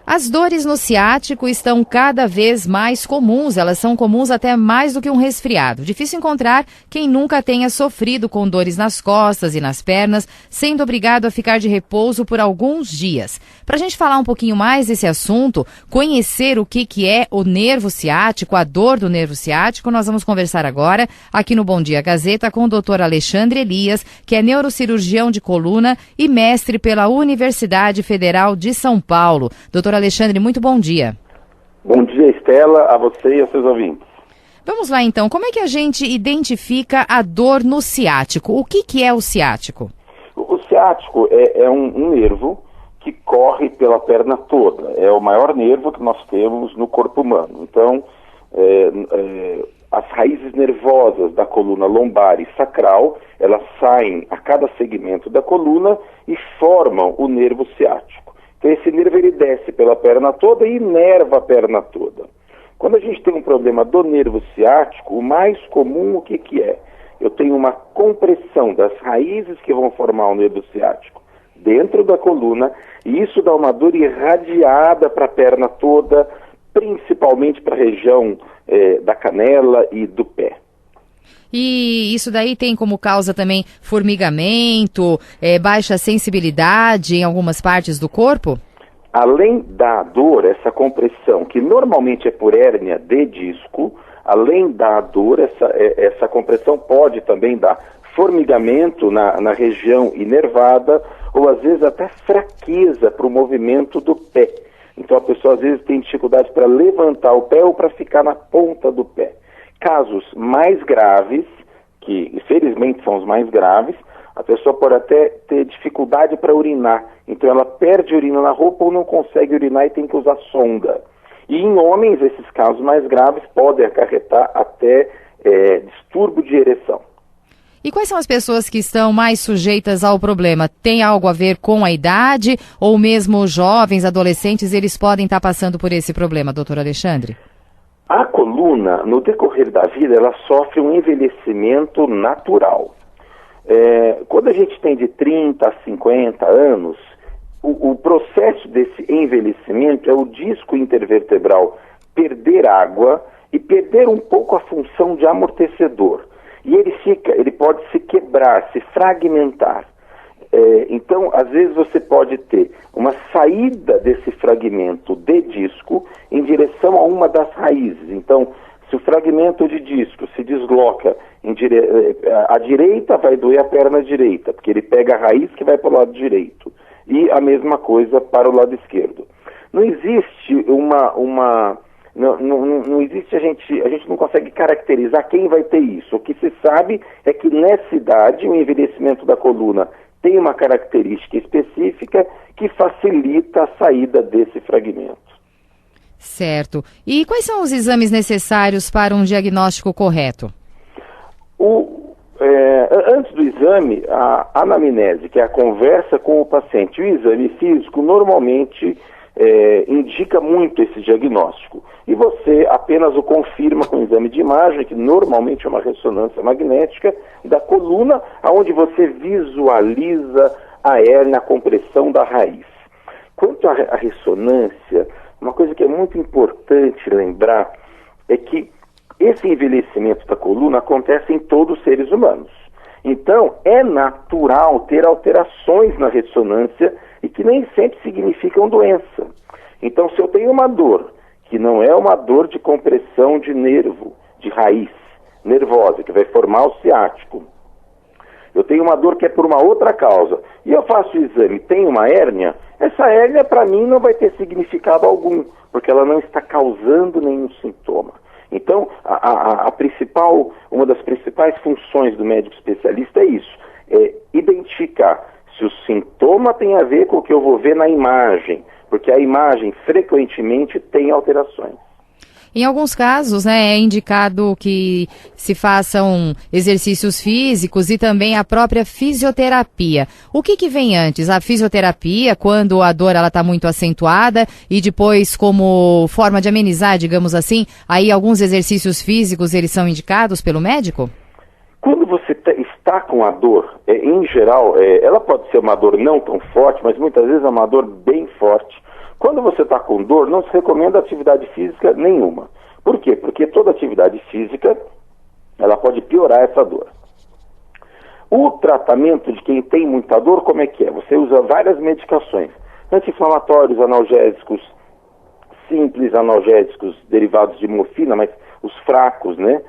As dores no ciático estão cada vez mais comuns, elas são comuns até mais do que um resfriado. Difícil encontrar quem nunca tenha sofrido com dores nas costas e nas pernas, sendo obrigado a ficar de repouso por alguns dias. Para a gente falar um pouquinho mais desse assunto, conhecer o que é o nervo ciático, a dor do nervo ciático, nós vamos conversar agora aqui no Bom Dia Gazeta com o Dr. Alexandre Elias, que é neurocirurgião de coluna e mestre pela Universidade Federal de São Paulo. Doutor Alexandre, muito bom dia. Bom dia, Estela, a você e aos seus ouvintes. Vamos lá então, como é que a gente identifica a dor no ciático? O que é o ciático? O ciático é um nervo que corre pela perna toda. É o maior nervo que nós temos no corpo humano. Então, as raízes nervosas da coluna lombar e sacral, elas saem a cada segmento da coluna e formam o nervo ciático. Então esse nervo ele desce pela perna toda e inerva a perna toda. Quando a gente tem um problema do nervo ciático, o mais comum o que é? Eu tenho uma compressão das raízes que vão formar o nervo ciático dentro da coluna e isso dá uma dor irradiada para a perna toda, principalmente para a região da canela e do pé. E isso daí tem como causa também formigamento, baixa sensibilidade em algumas partes do corpo? Além da dor, essa compressão, que normalmente é por hérnia de disco, além da dor, essa compressão pode também dar formigamento na região inervada ou às vezes até fraqueza para o movimento do pé. Então a pessoa às vezes tem dificuldade para levantar o pé ou para ficar na ponta do pé. Casos mais graves, que infelizmente são os mais graves, a pessoa pode até ter dificuldade para urinar. Então ela perde urina na roupa ou não consegue urinar e tem que usar sonda. E em homens, esses casos mais graves podem acarretar até distúrbio de ereção. E quais são as pessoas que estão mais sujeitas ao problema? Tem algo a ver com a idade ou mesmo jovens, adolescentes, eles podem estar passando por esse problema, doutor Alexandre? A coluna, no decorrer da vida, ela sofre um envelhecimento natural. Quando a gente tem de 30 a 50 anos, o processo desse envelhecimento é o disco intervertebral perder água e perder um pouco a função de amortecedor. E ele pode se quebrar, se fragmentar. Então, às vezes você pode ter uma saída desse fragmento de disco em direção a uma das raízes. Então, se o fragmento de disco se desloca à direita, vai doer a perna direita, porque ele pega a raiz que vai para o lado direito. E a mesma coisa para o lado esquerdo. Não existe não existe, a gente não consegue caracterizar quem vai ter isso. O que se sabe é que nessa idade o envelhecimento da coluna tem uma característica específica que facilita a saída desse fragmento. Certo. E quais são os exames necessários para um diagnóstico correto? Antes do exame, a anamnese, que é a conversa com o paciente, o exame físico normalmente indica muito esse diagnóstico. E você apenas o confirma com o exame de imagem, que normalmente é uma ressonância magnética da coluna, onde você visualiza a hérnia, a compressão da raiz. Quanto à ressonância, uma coisa que é muito importante lembrar é que esse envelhecimento da coluna acontece em todos os seres humanos. Então, é natural ter alterações na ressonância e que nem sempre significam doença. Então, se eu tenho uma dor que não é uma dor de compressão de nervo, de raiz nervosa, que vai formar o ciático, eu tenho uma dor que é por uma outra causa, e eu faço o exame, tem uma hérnia, essa hérnia para mim não vai ter significado algum, porque ela não está causando nenhum sintoma. Então, uma das principais funções do médico especialista é isso, é identificar se o sintoma tem a ver com o que eu vou ver na imagem, porque a imagem frequentemente tem alterações. Em alguns casos, é indicado que se façam exercícios físicos e também a própria fisioterapia. O que vem antes? A fisioterapia, quando a dor está muito acentuada, e depois, como forma de amenizar, digamos assim, aí alguns exercícios físicos eles são indicados pelo médico? Quando você está com a dor, em geral, ela pode ser uma dor não tão forte, mas muitas vezes é uma dor bem forte. Quando você está com dor, não se recomenda atividade física nenhuma. Por quê? Porque toda atividade física, ela pode piorar essa dor. O tratamento de quem tem muita dor, como é que é? Você usa várias medicações, anti-inflamatórios, analgésicos, simples analgésicos derivados de morfina, mas os fracos, né?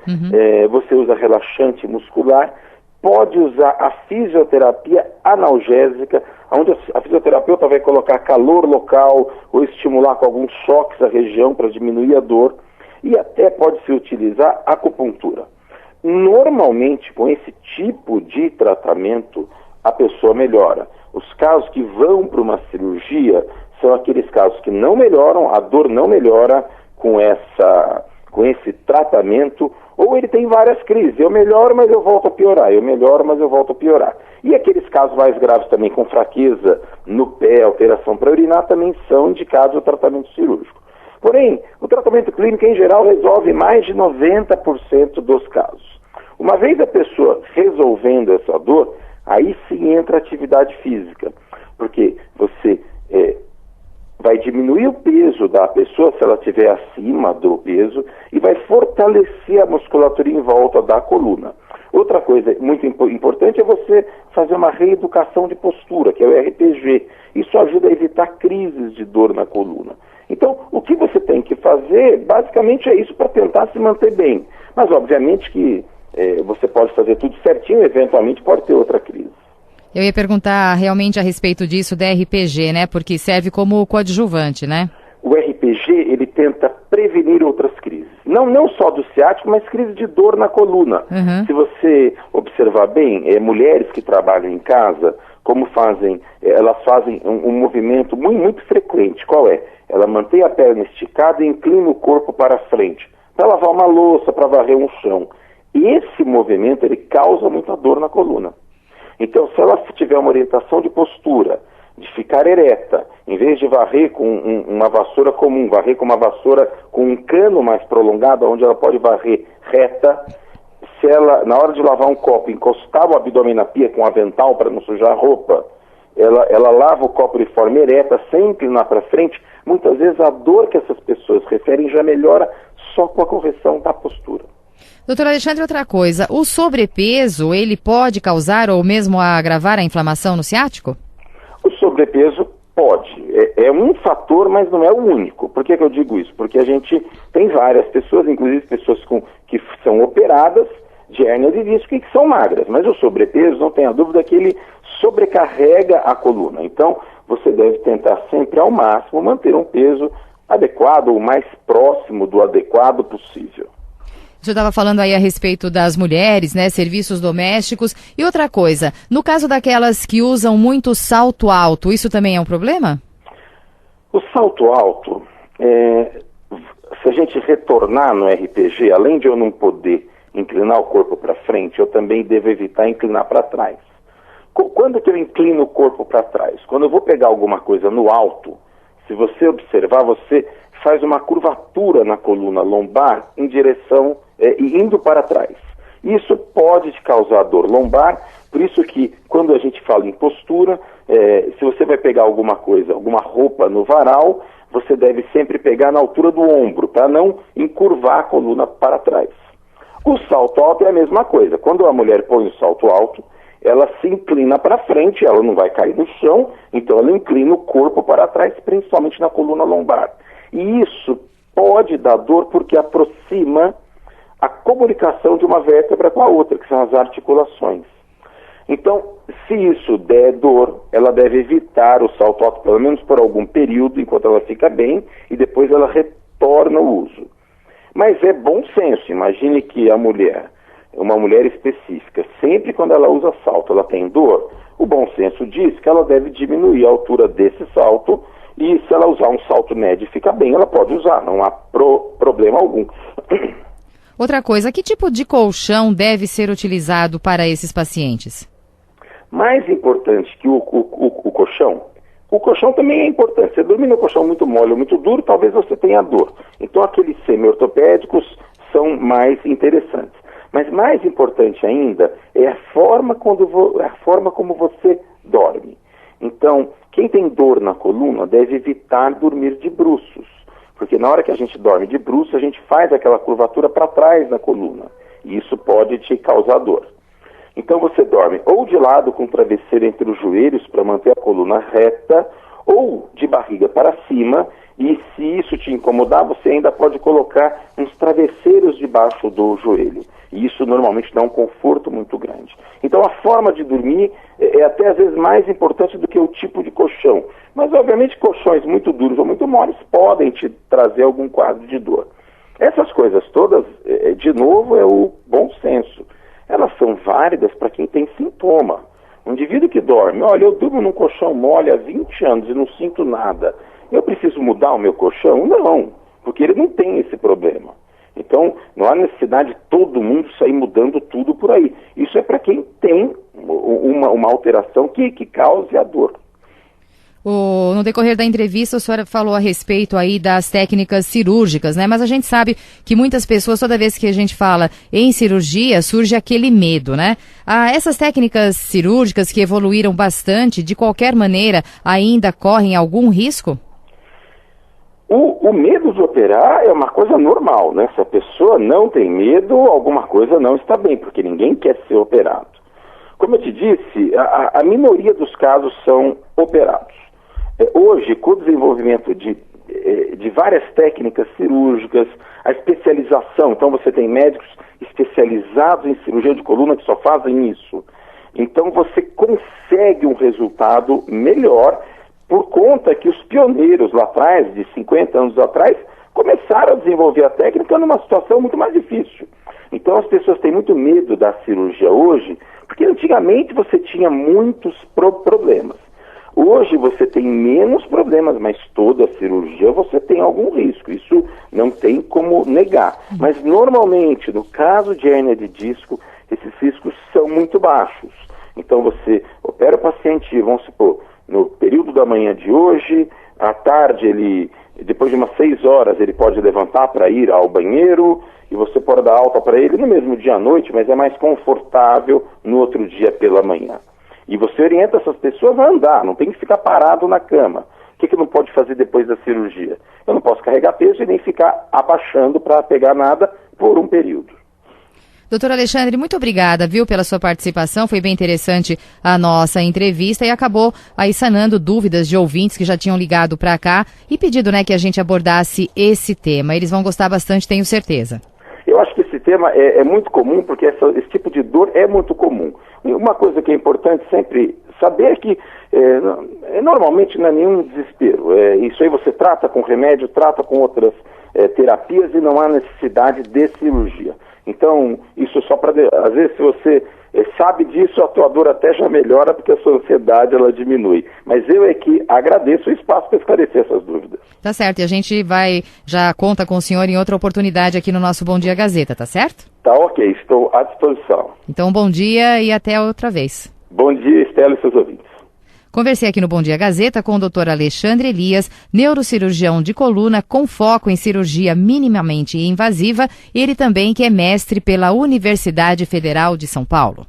Você usa relaxante muscular, pode usar a fisioterapia analgésica, onde a fisioterapeuta vai colocar calor local ou estimular com alguns choques a região para diminuir a dor, e até pode-se utilizar acupuntura. Normalmente, com esse tipo de tratamento, a pessoa melhora. Os casos que vão para uma cirurgia são aqueles casos que não melhoram, a dor não melhora com esse tratamento, ou ele tem várias crises. Eu melhoro, mas eu volto a piorar. Eu melhoro, mas eu volto a piorar. E aqueles casos mais graves também, com fraqueza no pé, alteração para urinar, também são indicados ao tratamento cirúrgico. Porém, o tratamento clínico, em geral, resolve mais de 90% dos casos. Uma vez a pessoa resolvendo essa dor, aí sim entra a atividade física, porque você vai diminuir o peso da pessoa se ela estiver acima do peso e vai fortalecer a musculatura em volta da coluna. Outra coisa muito importante é você fazer uma reeducação de postura, que é o RPG. Isso ajuda a evitar crises de dor na coluna. Então, o que você tem que fazer, basicamente, é isso para tentar se manter bem. Mas, obviamente, que você pode fazer tudo certinho, eventualmente pode ter outra crise. Eu ia perguntar realmente a respeito disso da RPG, né? Porque serve como coadjuvante, né? O RPG, ele tenta prevenir outras crises. Não só do ciático, mas crises de dor na coluna. Se você observar bem, mulheres que trabalham em casa, como fazem, elas fazem um movimento muito frequente. Qual é? Ela mantém a perna esticada e inclina o corpo para frente, para lavar uma louça, para varrer um chão. E esse movimento, ele causa muita dor na coluna. Então, se ela tiver uma orientação de postura, de ficar ereta, em vez de varrer com uma vassoura comum, varrer com uma vassoura com um cano mais prolongado, onde ela pode varrer reta, se ela, na hora de lavar um copo, encostar o abdômen na pia com um avental para não sujar a roupa, ela lava o copo de forma ereta, sem inclinar para frente, muitas vezes a dor que essas pessoas referem já melhora só com a correção da postura. Doutor Alexandre, outra coisa, o sobrepeso, ele pode causar ou mesmo agravar a inflamação no ciático? O sobrepeso pode. É um fator, mas não é o único. Por que eu digo isso? Porque a gente tem várias pessoas, inclusive pessoas que são operadas de hérnia de disco e que são magras. Mas o sobrepeso, não tenha dúvida que ele sobrecarrega a coluna. Então, você deve tentar sempre ao máximo manter um peso adequado, ou o mais próximo do adequado possível. O senhor estava falando aí a respeito das mulheres, né, serviços domésticos. E outra coisa, no caso daquelas que usam muito salto alto, isso também é um problema? O salto alto, se a gente retornar no RPG, além de eu não poder inclinar o corpo para frente, eu também devo evitar inclinar para trás. Quando que eu inclino o corpo para trás? Quando eu vou pegar alguma coisa no alto, se você observar, você faz uma curvatura na coluna lombar em direção, indo para trás. Isso pode te causar dor lombar, por isso que quando a gente fala em postura, se você vai pegar alguma coisa, alguma roupa no varal, você deve sempre pegar na altura do ombro, para não encurvar a coluna para trás. O salto alto é a mesma coisa. Quando a mulher põe o salto alto, ela se inclina para frente, ela não vai cair no chão, então ela inclina o corpo para trás, principalmente na coluna lombar. E isso pode dar dor porque aproxima a comunicação de uma vértebra com a outra, que são as articulações. Então, se isso der dor, ela deve evitar o salto alto, pelo menos por algum período, enquanto ela fica bem, e depois ela retorna ao uso. Mas é bom senso, imagine que a mulher, uma mulher específica, sempre quando ela usa salto, ela tem dor, o bom senso diz que ela deve diminuir a altura desse salto, e se ela usar um salto médio e ficar bem, ela pode usar, não há problema algum. Outra coisa, que tipo de colchão deve ser utilizado para esses pacientes? Mais importante que o colchão também é importante. Você dormir no colchão muito mole ou muito duro, talvez você tenha dor. Então aqueles semi-ortopédicos são mais interessantes. Mas mais importante ainda é a forma como você dorme. Então, Quem tem dor na coluna deve evitar dormir de bruços, porque na hora que a gente dorme de bruços, a gente faz aquela curvatura para trás na coluna, e isso pode te causar dor. Então você dorme ou de lado com o travesseiro entre os joelhos para manter a coluna reta, ou de barriga para cima, e se isso te incomodar, você ainda pode colocar uns travesseiros debaixo do joelho. E isso normalmente dá um conforto muito grande. Então a forma de dormir é até às vezes mais importante do que o tipo de colchão. Mas obviamente colchões muito duros ou muito moles podem te trazer algum quadro de dor. Essas coisas todas, de novo, é o bom senso. Elas são válidas para quem tem sintoma. Um indivíduo que dorme, olha, eu durmo num colchão mole há 20 anos e não sinto nada. Eu preciso mudar o meu colchão? Não, porque ele não tem esse problema. Então, não há necessidade de todo mundo sair mudando tudo por aí. Isso é para quem tem uma alteração que cause a dor. No decorrer da entrevista, o senhor falou a respeito aí das técnicas cirúrgicas, né? Mas a gente sabe que muitas pessoas, toda vez que a gente fala em cirurgia, surge aquele medo, né? Essas técnicas cirúrgicas que evoluíram bastante, de qualquer maneira, ainda correm algum risco? O medo de operar é uma coisa normal, né? Se a pessoa não tem medo, alguma coisa não está bem, porque ninguém quer ser operado. Como eu te disse, a minoria dos casos são operados. Hoje, com o desenvolvimento de várias técnicas cirúrgicas, a especialização, então você tem médicos especializados em cirurgia de coluna que só fazem isso. Então você consegue um resultado melhor por conta que os pioneiros lá atrás, de 50 anos atrás, começaram a desenvolver a técnica numa situação muito mais difícil. Então as pessoas têm muito medo da cirurgia hoje, porque antigamente você tinha muitos problemas. Hoje você tem menos problemas, mas toda cirurgia você tem algum risco. Isso não tem como negar. Mas normalmente, no caso de hérnia de disco, esses riscos são muito baixos. Então você opera o paciente, vamos supor, no período da manhã de hoje, à tarde, depois de umas 6 horas, ele pode levantar para ir ao banheiro e você pode dar alta para ele no mesmo dia à noite, mas é mais confortável no outro dia pela manhã. E você orienta essas pessoas a andar, não tem que ficar parado na cama. O que não pode fazer depois da cirurgia? Eu não posso carregar peso e nem ficar abaixando para pegar nada por um período. Doutor Alexandre, muito obrigada, viu, pela sua participação. Foi bem interessante a nossa entrevista e acabou aí sanando dúvidas de ouvintes que já tinham ligado para cá e pedido, né, que a gente abordasse esse tema. Eles vão gostar bastante, tenho certeza. Eu acho que esse tema é muito comum, porque esse tipo de dor é muito comum. Uma coisa que é importante sempre saber é que normalmente não é nenhum desespero. Isso aí você trata com remédio, trata com outras terapias e não há necessidade de cirurgia. Então, isso só para... Às vezes, se você sabe disso, a tua dor até já melhora, porque a sua ansiedade, ela diminui. Mas eu é que agradeço o espaço para esclarecer essas dúvidas. Tá certo, e a gente já conta com o senhor em outra oportunidade aqui no nosso Bom Dia Gazeta, tá certo? Tá ok, estou à disposição. Então, bom dia e até outra vez. Bom dia, Estela e seus ouvintes. Conversei aqui no Bom Dia Gazeta com o Dr. Alexandre Elias, neurocirurgião de coluna com foco em cirurgia minimamente invasiva, ele também que é mestre pela Universidade Federal de São Paulo.